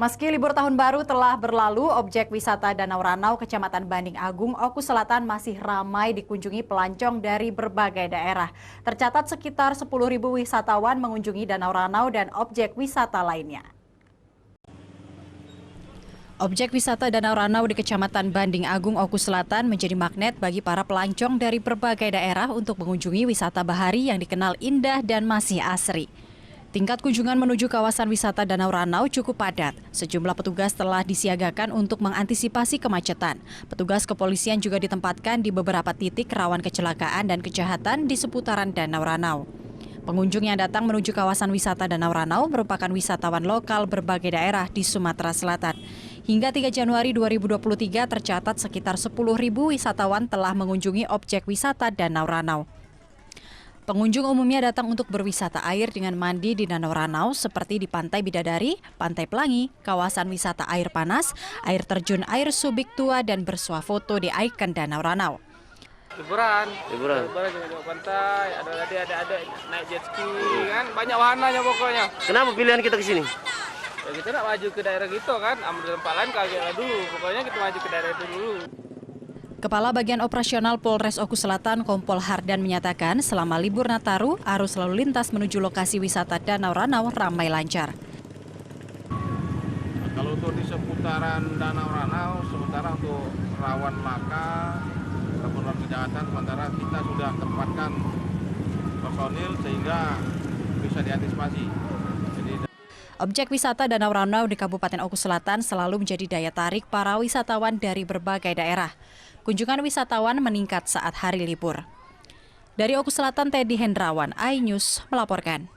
Meski libur tahun baru telah berlalu, objek wisata Danau Ranau, Kecamatan Banding Agung, Oku Selatan masih ramai dikunjungi pelancong dari berbagai daerah. Tercatat sekitar 10.000 wisatawan mengunjungi Danau Ranau dan objek wisata lainnya. Objek wisata Danau Ranau di Kecamatan Banding Agung, Oku Selatan menjadi magnet bagi para pelancong dari berbagai daerah untuk mengunjungi wisata bahari yang dikenal indah dan masih asri. Tingkat kunjungan menuju kawasan wisata Danau Ranau cukup padat. Sejumlah petugas telah disiagakan untuk mengantisipasi kemacetan. Petugas kepolisian juga ditempatkan di beberapa titik rawan kecelakaan dan kejahatan di seputaran Danau Ranau. Pengunjung yang datang menuju kawasan wisata Danau Ranau merupakan wisatawan lokal berbagai daerah di Sumatera Selatan. Hingga 3 Januari 2023 tercatat sekitar 10.000 wisatawan telah mengunjungi objek wisata Danau Ranau. Pengunjung umumnya datang untuk berwisata air dengan mandi di Danau Ranau seperti di Pantai Bidadari, Pantai Pelangi, kawasan wisata air panas, air terjun air Subik Tua dan bersuah foto di ikon Danau Ranau. Liburan juga pantai, ada naik jet ski kan, banyak wahananya pokoknya. Kenapa pilihan kita ke sini? Ya kita nak maju ke daerah gitu kan, ambil tempat lain kaget dulu, pokoknya kita maju ke daerah itu dulu. Kepala Bagian Operasional Polres Oku Selatan Kompol Hardan menyatakan selama libur Nataru, arus lalu lintas menuju lokasi wisata Danau Ranau ramai lancar. Kalau untuk di seputaran Danau Ranau, sementara untuk rawan laka, rawan kejahatan, sementara kita sudah tempatkan personil sehingga bisa diantisipasi. Objek wisata Danau Ranau di Kabupaten Oku Selatan selalu menjadi daya tarik para wisatawan dari berbagai daerah. Kunjungan wisatawan meningkat saat hari libur. Dari Oku Selatan, Teddy Hendrawan, iNews melaporkan.